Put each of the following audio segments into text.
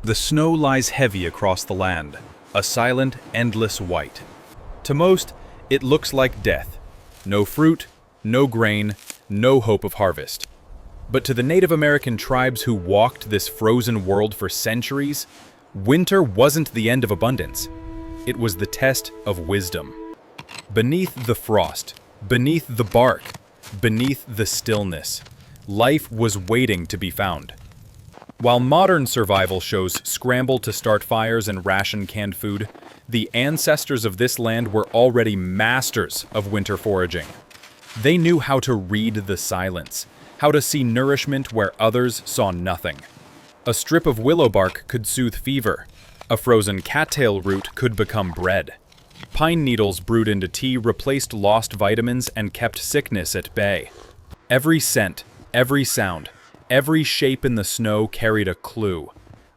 The snow lies heavy across the land, a silent, endless white. To most, it looks like death. No fruit, no grain, no hope of harvest. But to the Native American tribes who walked this frozen world for centuries, winter wasn't the end of abundance. It was the test of wisdom. Beneath the frost, beneath the bark, beneath the stillness, life was waiting to be found. While modern survival shows scramble to start fires and ration canned food, the ancestors of this land were already masters of winter foraging. They knew how to read the silence, how to see nourishment where others saw nothing. A strip of willow bark could soothe fever. A frozen cattail root could become bread. Pine needles brewed into tea replaced lost vitamins and kept sickness at bay. Every scent, every sound, every shape in the snow carried a clue,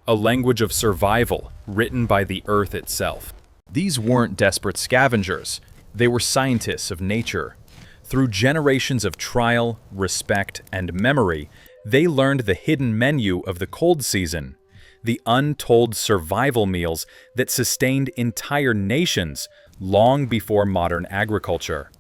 a language of survival written by the earth itself. These weren't desperate scavengers, they were scientists of nature. Through generations of trial, respect, and memory, they learned the hidden menu of the cold season, the untold survival meals that sustained entire nations long before modern agriculture.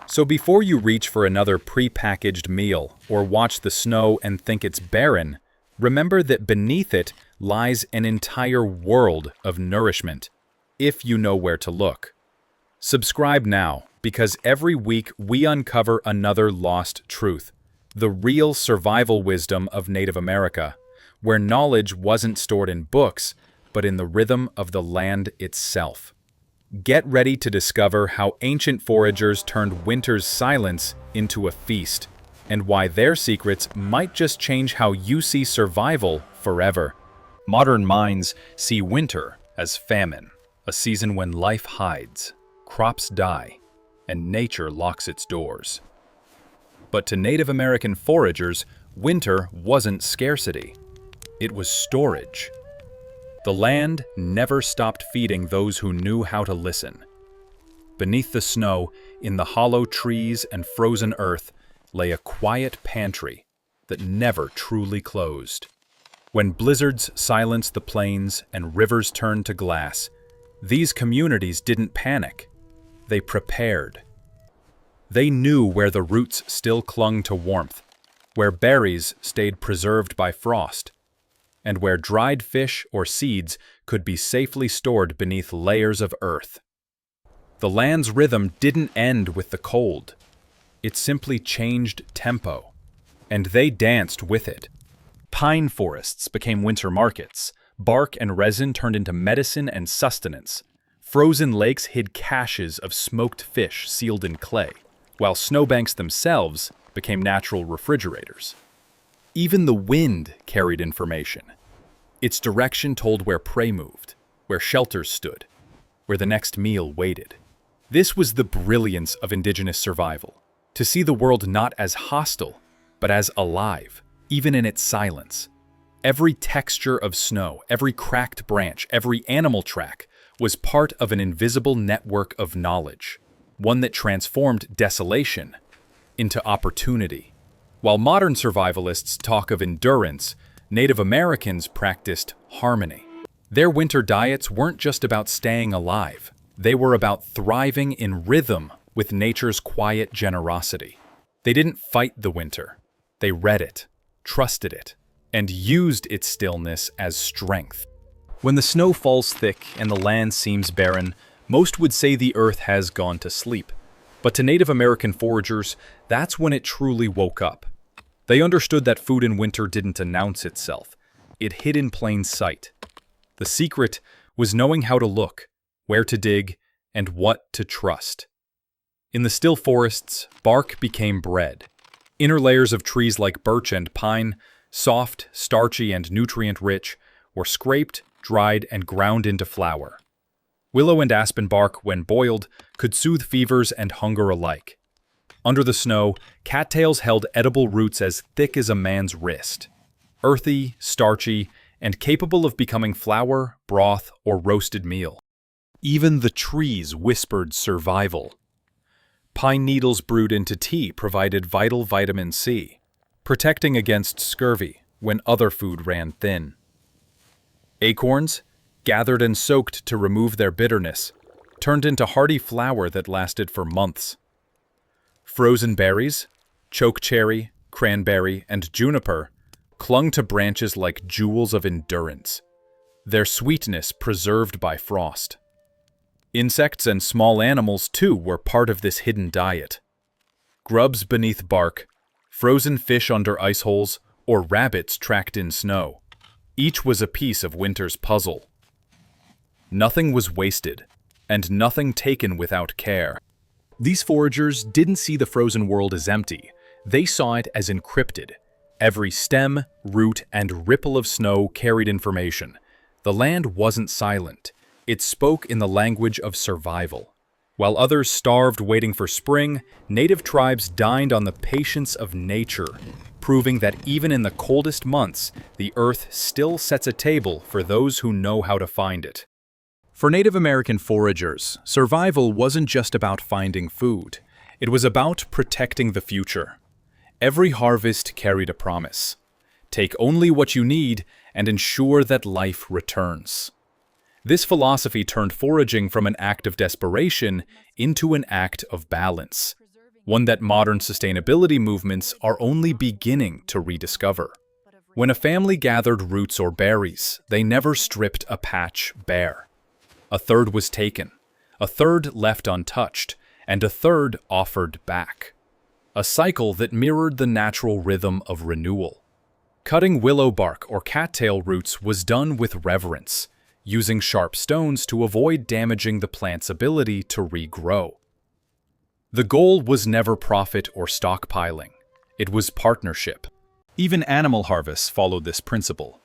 So before you reach for another pre-packaged meal or watch the snow and think it's barren, remember that beneath it lies an entire world of nourishment, if you know where to look. Subscribe now, because every week we uncover another lost truth, the real survival wisdom of Native America, where knowledge wasn't stored in books, but in the rhythm of the land itself. Get ready to discover how ancient foragers turned winter's silence into a feast, and why their secrets might just change how you see survival forever. Modern minds see winter as famine, a season when life hides, crops die, and nature locks its doors. But to Native American foragers, winter wasn't scarcity. It was storage. The land never stopped feeding those who knew how to listen. Beneath the snow, in the hollow trees and frozen earth, lay a quiet pantry that never truly closed. When blizzards silenced the plains and rivers turned to glass, these communities didn't panic. They prepared. They knew where the roots still clung to warmth, where berries stayed preserved by frost, and where dried fish or seeds could be safely stored beneath layers of earth. The land's rhythm didn't end with the cold. It simply changed tempo, and they danced with it. Pine forests became winter markets. Bark and resin turned into medicine and sustenance. Frozen lakes hid caches of smoked fish sealed in clay, while snowbanks themselves became natural refrigerators. Even the wind carried information. Its direction told where prey moved, where shelters stood, where the next meal waited. This was the brilliance of indigenous survival, to see the world not as hostile, but as alive, even in its silence. Every texture of snow, every cracked branch, every animal track was part of an invisible network of knowledge, one that transformed desolation into opportunity. While modern survivalists talk of endurance, Native Americans practiced harmony. Their winter diets weren't just about staying alive. They were about thriving in rhythm with nature's quiet generosity. They didn't fight the winter. They read it, trusted it, and used its stillness as strength. When the snow falls thick and the land seems barren, most would say the earth has gone to sleep. But to Native American foragers, that's when it truly woke up. They understood that food in winter didn't announce itself. It hid in plain sight. The secret was knowing how to look, where to dig, and what to trust. In the still forests, bark became bread. Inner layers of trees like birch and pine, soft, starchy, and nutrient-rich, were scraped, dried, and ground into flour. Willow and aspen bark, when boiled, could soothe fevers and hunger alike. Under the snow, cattails held edible roots as thick as a man's wrist. Earthy, starchy, and capable of becoming flour, broth, or roasted meal. Even the trees whispered survival. Pine needles brewed into tea provided vital vitamin C, protecting against scurvy when other food ran thin. Acorns, gathered and soaked to remove their bitterness, turned into hearty flour that lasted for months. Frozen berries, chokecherry, cranberry, and juniper, clung to branches like jewels of endurance, their sweetness preserved by frost. Insects and small animals, too, were part of this hidden diet. Grubs beneath bark, frozen fish under ice holes, or rabbits tracked in snow. Each was a piece of winter's puzzle. Nothing was wasted, and nothing taken without care. These foragers didn't see the frozen world as empty. They saw it as encrypted. Every stem, root, and ripple of snow carried information. The land wasn't silent. It spoke in the language of survival. While others starved waiting for spring, native tribes dined on the patience of nature, proving that even in the coldest months, the earth still sets a table for those who know how to find it. For Native American foragers, survival wasn't just about finding food. It was about protecting the future. Every harvest carried a promise. Take only what you need and ensure that life returns. This philosophy turned foraging from an act of desperation into an act of balance, one that modern sustainability movements are only beginning to rediscover. When a family gathered roots or berries, they never stripped a patch bare. A third was taken, a third left untouched, and a third offered back. A cycle that mirrored the natural rhythm of renewal. Cutting willow bark or cattail roots was done with reverence, using sharp stones to avoid damaging the plant's ability to regrow. The goal was never profit or stockpiling. It was partnership. Even animal harvests followed this principle.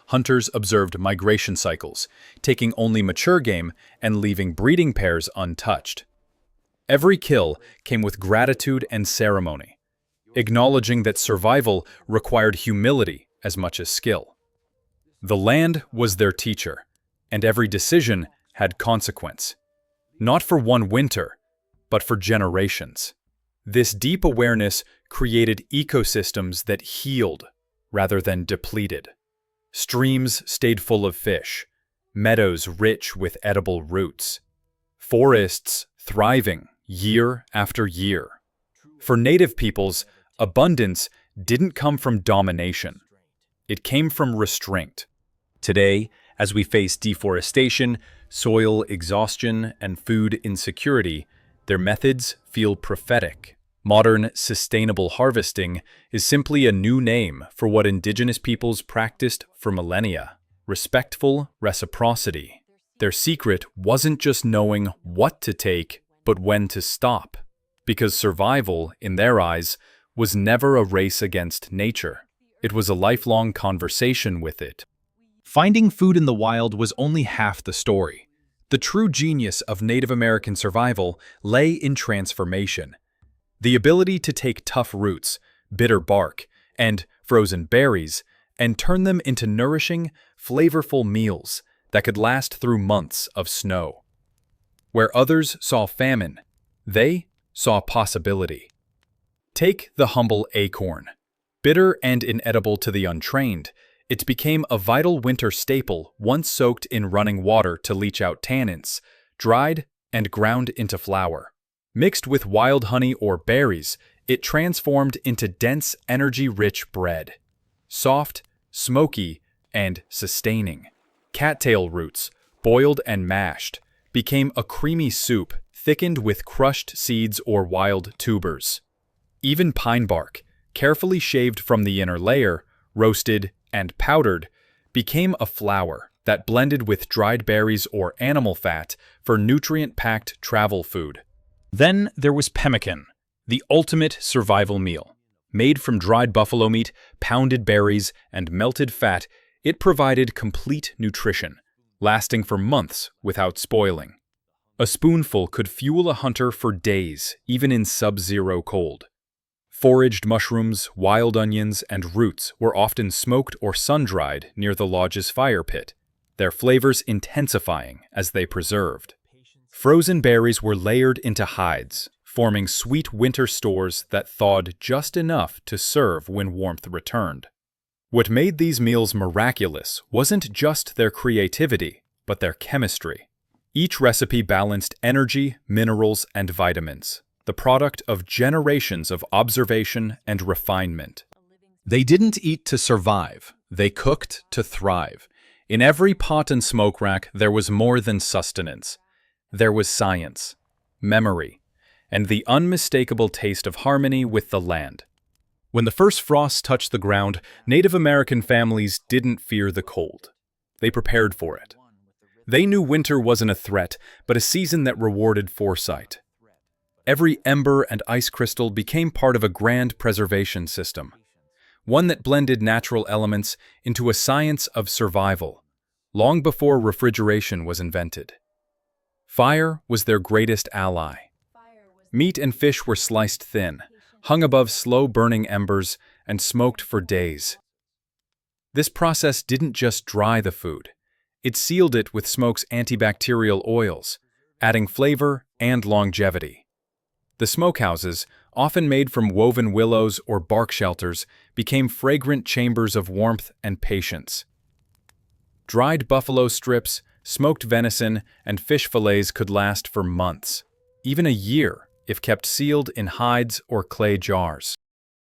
Hunters observed migration cycles, taking only mature game and leaving breeding pairs untouched. Every kill came with gratitude and ceremony, acknowledging that survival required humility as much as skill. The land was their teacher, and every decision had consequence, not for one winter, but for generations. This deep awareness created ecosystems that healed rather than depleted. Streams stayed full of fish, meadows rich with edible roots, forests thriving year after year. For native peoples, abundance didn't come from domination. It came from restraint. Today, as we face deforestation, soil exhaustion, and food insecurity, their methods feel prophetic. Modern sustainable harvesting is simply a new name for what indigenous peoples practiced for millennia: respectful reciprocity. Their secret wasn't just knowing what to take, but when to stop, because survival, in their eyes, was never a race against nature. It was a lifelong conversation with it. Finding food in the wild was only half the story. The true genius of Native American survival lay in transformation. The ability to take tough roots, bitter bark, and frozen berries, and turn them into nourishing, flavorful meals that could last through months of snow. Where others saw famine, they saw possibility. Take the humble acorn. Bitter and inedible to the untrained, it became a vital winter staple once soaked in running water to leach out tannins, dried and ground into flour. Mixed with wild honey or berries, it transformed into dense, energy-rich bread. Soft, smoky, and sustaining. Cattail roots, boiled and mashed, became a creamy soup thickened with crushed seeds or wild tubers. Even pine bark, carefully shaved from the inner layer, roasted and powdered, became a flour that blended with dried berries or animal fat for nutrient-packed travel food. Then there was pemmican, the ultimate survival meal. Made from dried buffalo meat, pounded berries, and melted fat, it provided complete nutrition, lasting for months without spoiling. A spoonful could fuel a hunter for days, even in sub-zero cold. Foraged mushrooms, wild onions, and roots were often smoked or sun-dried near the lodge's fire pit, their flavors intensifying as they preserved. Frozen berries were layered into hides, forming sweet winter stores that thawed just enough to serve when warmth returned. What made these meals miraculous wasn't just their creativity, but their chemistry. Each recipe balanced energy, minerals, and vitamins, the product of generations of observation and refinement. They didn't eat to survive, they cooked to thrive. In every pot and smoke rack there was more than sustenance. There was science, memory, and the unmistakable taste of harmony with the land. When the first frosts touched the ground, Native American families didn't fear the cold. They prepared for it. They knew winter wasn't a threat, but a season that rewarded foresight. Every ember and ice crystal became part of a grand preservation system, one that blended natural elements into a science of survival, long before refrigeration was invented. Fire was their greatest ally. Meat and fish were sliced thin, hung above slow-burning embers, and smoked for days. This process didn't just dry the food. It sealed it with smoke's antibacterial oils, adding flavor and longevity. The smokehouses, often made from woven willows or bark shelters, became fragrant chambers of warmth and patience. Dried buffalo strips, smoked venison, and fish fillets could last for months, even a year, if kept sealed in hides or clay jars.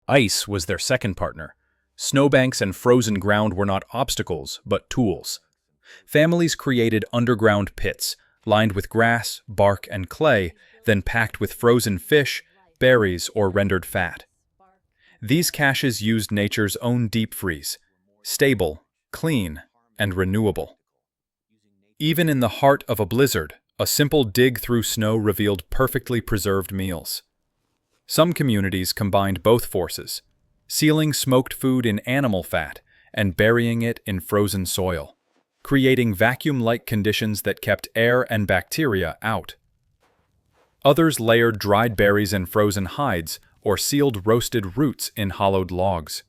Ice was their second partner. Snowbanks and frozen ground were not obstacles, but tools. Families created underground pits, lined with grass, bark, and clay, then packed with frozen fish, berries, or rendered fat. These caches used nature's own deep freeze, stable, clean, and renewable. Even in the heart of a blizzard, a simple dig through snow revealed perfectly preserved meals. Some communities combined both forces, sealing smoked food in animal fat and burying it in frozen soil, creating vacuum-like conditions that kept air and bacteria out. Others layered dried berries in frozen hides or sealed roasted roots in hollowed logs.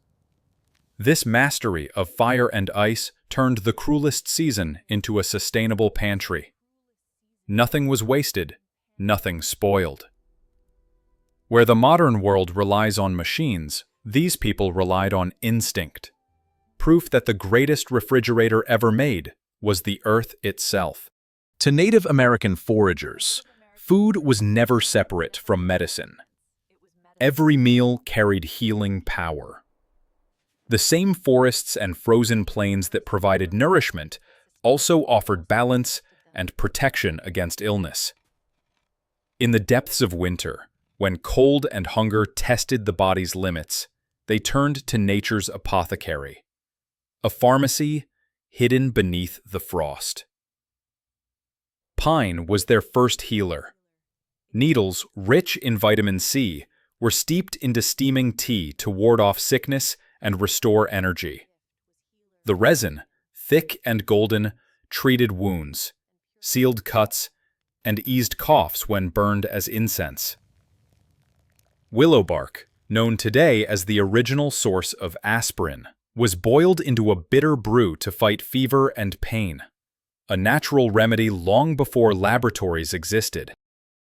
This mastery of fire and ice turned the cruelest season into a sustainable pantry. Nothing was wasted, nothing spoiled. Where the modern world relies on machines, these people relied on instinct. Proof that the greatest refrigerator ever made was the earth itself. To Native American foragers, food was never separate from medicine. Every meal carried healing power. The same forests and frozen plains that provided nourishment also offered balance and protection against illness. In the depths of winter, when cold and hunger tested the body's limits, they turned to nature's apothecary, a pharmacy hidden beneath the frost. Pine was their first healer. Needles, rich in vitamin C, were steeped into steaming tea to ward off sickness and restore energy. The resin, thick and golden, treated wounds, sealed cuts, and eased coughs when burned as incense. Willow bark, known today as the original source of aspirin, was boiled into a bitter brew to fight fever and pain, a natural remedy long before laboratories existed.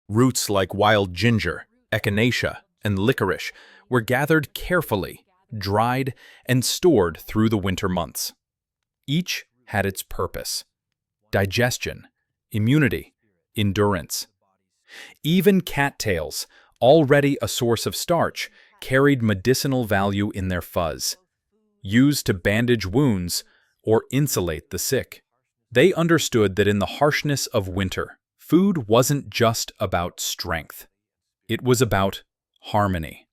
Roots like wild ginger, echinacea, and licorice were gathered carefully, dried, and stored through the winter months. Each had its purpose: digestion, immunity, endurance. Even cattails, already a source of starch, carried medicinal value in their fuzz, used to bandage wounds or insulate the sick. They understood that in the harshness of winter, food wasn't just about strength. It was about harmony.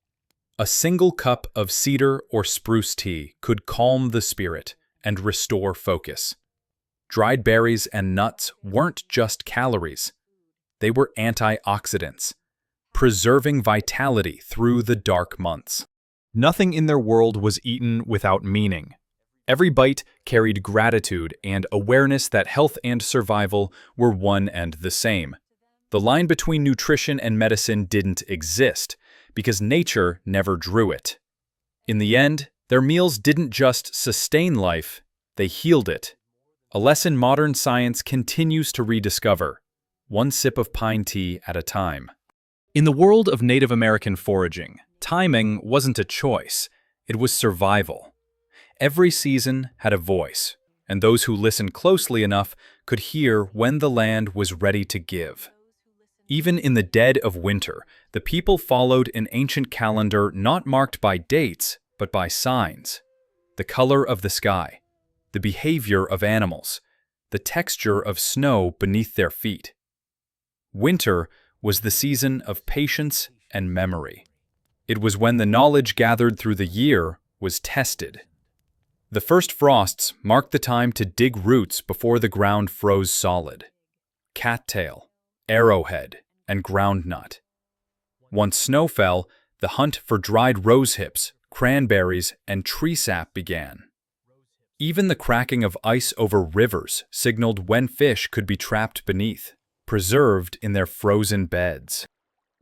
A single cup of cedar or spruce tea could calm the spirit and restore focus. Dried berries and nuts weren't just calories. They were antioxidants, preserving vitality through the dark months. Nothing in their world was eaten without meaning. Every bite carried gratitude and awareness that health and survival were one and the same. The line between nutrition and medicine didn't exist, because nature never drew it. In the end, their meals didn't just sustain life, they healed it. A lesson modern science continues to rediscover, one sip of pine tea at a time. In the world of Native American foraging, timing wasn't a choice, it was survival. Every season had a voice, and those who listened closely enough could hear when the land was ready to give. Even in the dead of winter, the people followed an ancient calendar not marked by dates, but by signs. The color of the sky, the behavior of animals, the texture of snow beneath their feet. Winter was the season of patience and memory. It was when the knowledge gathered through the year was tested. The first frosts marked the time to dig roots before the ground froze solid. Cattail, arrowhead, and groundnut. Once snow fell, the hunt for dried rose hips, cranberries, and tree sap began. Even the cracking of ice over rivers signaled when fish could be trapped beneath, preserved in their frozen beds.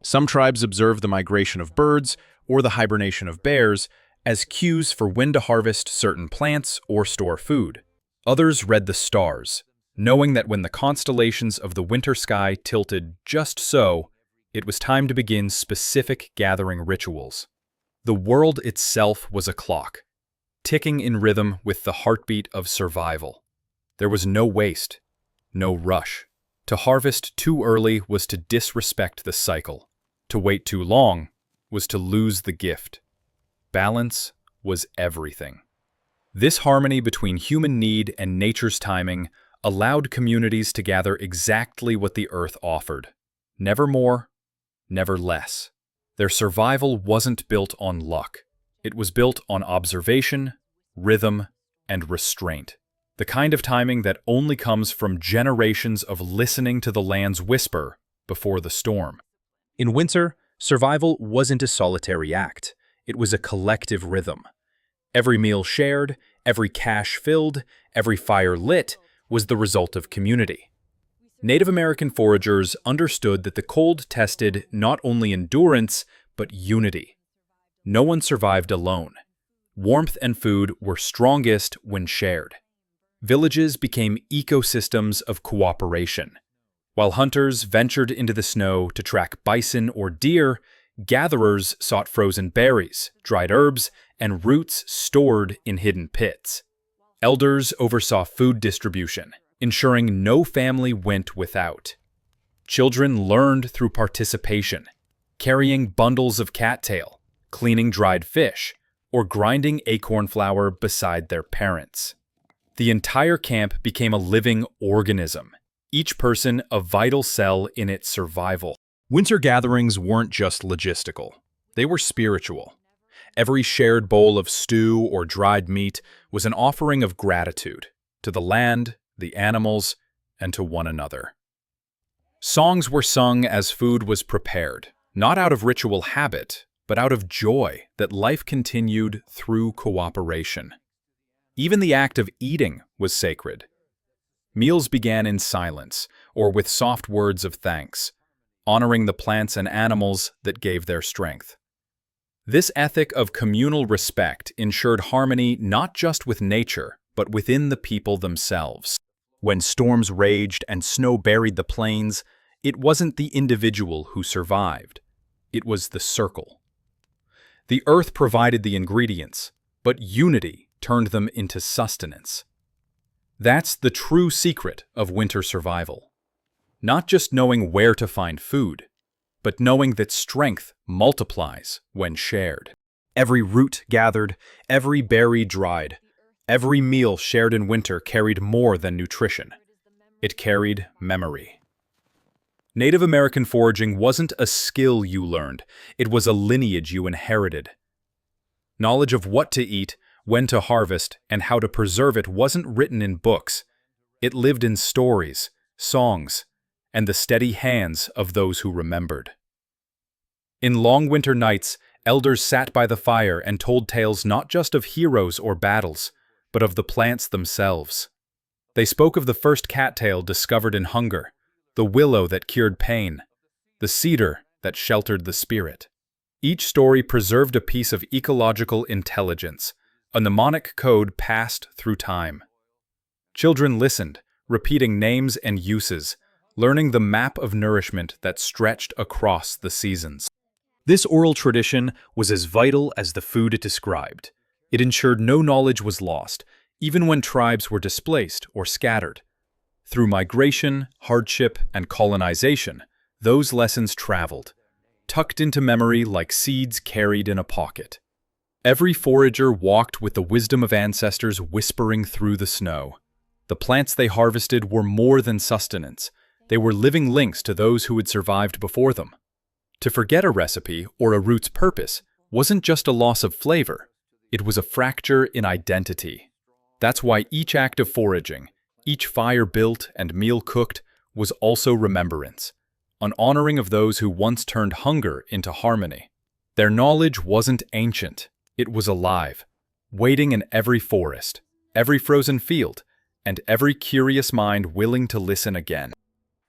Some tribes observed the migration of birds or the hibernation of bears as cues for when to harvest certain plants or store food. Others read the stars, knowing that when the constellations of the winter sky tilted just so, it was time to begin specific gathering rituals. The world itself was a clock, ticking in rhythm with the heartbeat of survival. There was no waste, no rush. To harvest too early was to disrespect the cycle. To wait too long was to lose the gift. Balance was everything. This harmony between human need and nature's timing allowed communities to gather exactly what the earth offered. Never more, never less. Their survival wasn't built on luck. It was built on observation, rhythm, and restraint. The kind of timing that only comes from generations of listening to the land's whisper before the storm. In winter, survival wasn't a solitary act. It was a collective rhythm. Every meal shared, every cache filled, every fire lit was the result of community. Native American foragers understood that the cold tested not only endurance, but unity. No one survived alone. Warmth and food were strongest when shared. Villages became ecosystems of cooperation. While hunters ventured into the snow to track bison or deer, gatherers sought frozen berries, dried herbs, and roots stored in hidden pits. Elders oversaw food distribution, ensuring no family went without. Children learned through participation, carrying bundles of cattail, cleaning dried fish, or grinding acorn flour beside their parents. The entire camp became a living organism, each person a vital cell in its survival. Winter gatherings weren't just logistical. They were spiritual. Every shared bowl of stew or dried meat was an offering of gratitude to the land, the animals, and to one another. Songs were sung as food was prepared, not out of ritual habit, but out of joy that life continued through cooperation. Even the act of eating was sacred. Meals began in silence or with soft words of thanks, honoring the plants and animals that gave their strength. This ethic of communal respect ensured harmony not just with nature, but within the people themselves. When storms raged and snow buried the plains, it wasn't the individual who survived. It was the circle. The earth provided the ingredients, but unity turned them into sustenance. That's the true secret of winter survival. Not just knowing where to find food, but knowing that strength multiplies when shared. Every root gathered, every berry dried, every meal shared in winter carried more than nutrition. It carried memory. Native American foraging wasn't a skill you learned, it was a lineage you inherited. Knowledge of what to eat, when to harvest, and how to preserve it wasn't written in books. It lived in stories, songs, and the steady hands of those who remembered. In long winter nights, elders sat by the fire and told tales not just of heroes or battles, but of the plants themselves. They spoke of the first cattail discovered in hunger, the willow that cured pain, the cedar that sheltered the spirit. Each story preserved a piece of ecological intelligence, a mnemonic code passed through time. Children listened, repeating names and uses, learning the map of nourishment that stretched across the seasons. This oral tradition was as vital as the food it described, It ensured no knowledge was lost, even when tribes were displaced or scattered. Through migration, hardship, and colonization, those lessons traveled, tucked into memory like seeds carried in a pocket. Every forager walked with the wisdom of ancestors whispering through the snow. The plants they harvested were more than sustenance. They were living links to those who had survived before them. To forget a recipe or a root's purpose wasn't just a loss of flavor. It was a fracture in identity. That's why each act of foraging, each fire built and meal cooked, was also remembrance, an honoring of those who once turned hunger into harmony. Their knowledge wasn't ancient, it was alive, waiting in every forest, every frozen field, and every curious mind willing to listen again.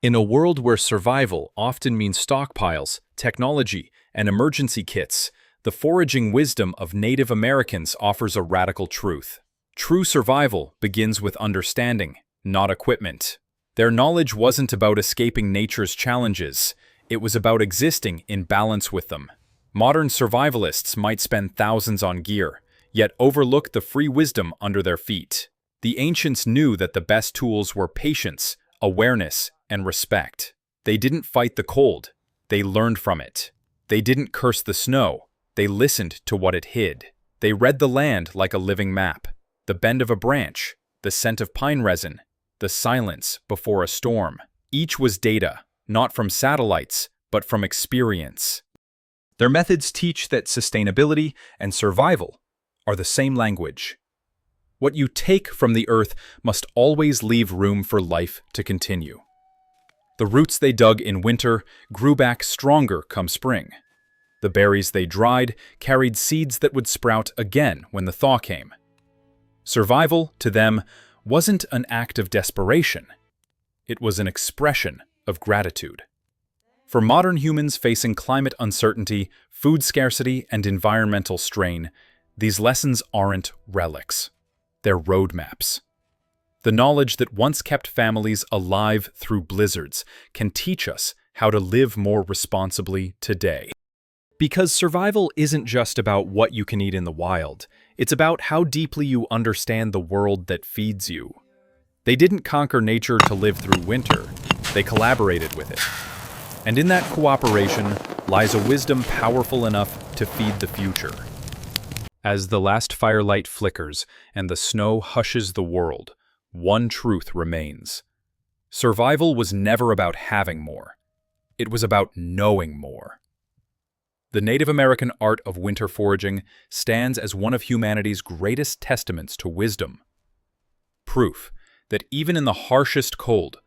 In a world where survival often means stockpiles, technology, and emergency kits, the foraging wisdom of Native Americans offers a radical truth. True survival begins with understanding, not equipment. Their knowledge wasn't about escaping nature's challenges, it was about existing in balance with them. Modern survivalists might spend thousands on gear, yet overlook the free wisdom under their feet. The ancients knew that the best tools were patience, awareness, and respect. They didn't fight the cold, they learned from it. They didn't curse the snow, they listened to what it hid. They read the land like a living map. The bend of a branch, the scent of pine resin, the silence before a storm. Each was data, not from satellites, but from experience. Their methods teach that sustainability and survival are the same language. What you take from the earth must always leave room for life to continue. The roots they dug in winter grew back stronger come spring. The berries they dried carried seeds that would sprout again when the thaw came. Survival, to them, wasn't an act of desperation. It was an expression of gratitude. For modern humans facing climate uncertainty, food scarcity, and environmental strain, these lessons aren't relics. They're roadmaps. The knowledge that once kept families alive through blizzards can teach us how to live more responsibly today. Because survival isn't just about what you can eat in the wild, it's about how deeply you understand the world that feeds you. They didn't conquer nature to live through winter, they collaborated with it. And in that cooperation lies a wisdom powerful enough to feed the future. As the last firelight flickers and the snow hushes the world, one truth remains. Survival was never about having more. It was about knowing more. The Native American art of winter foraging stands as one of humanity's greatest testaments to wisdom. Proof that even in the harshest cold,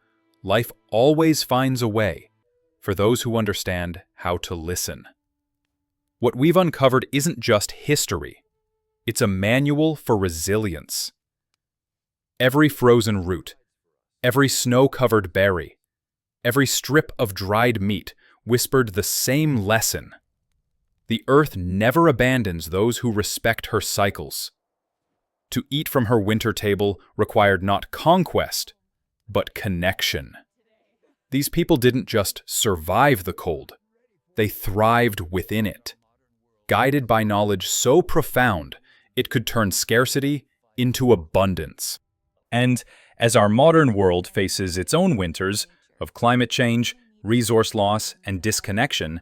life always finds a way for those who understand how to listen. What we've uncovered isn't just history, it's a manual for resilience. Every frozen root, every snow-covered berry, every strip of dried meat whispered the same lesson. The earth never abandons those who respect her cycles. To eat from her winter table required not conquest, but connection. These people didn't just survive the cold, they thrived within it, guided by knowledge so profound it could turn scarcity into abundance. And as our modern world faces its own winters of climate change, resource loss, and disconnection,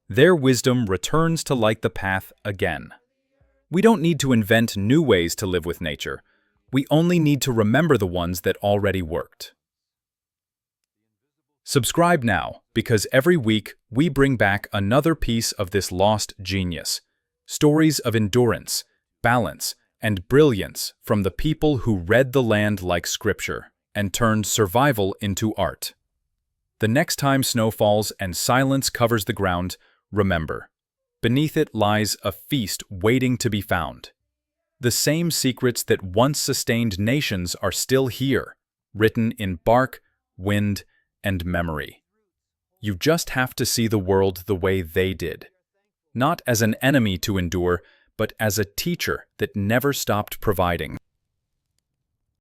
their wisdom returns to light the path again. We don't need to invent new ways to live with nature. We only need to remember the ones that already worked. Subscribe now, because every week we bring back another piece of this lost genius. Stories of endurance, balance, and brilliance from the people who read the land like scripture and turned survival into art. The next time snow falls and silence covers the ground, remember, beneath it lies a feast waiting to be found. The same secrets that once sustained nations are still here, written in bark, wind, and memory. You just have to see the world the way they did. Not as an enemy to endure, but as a teacher that never stopped providing.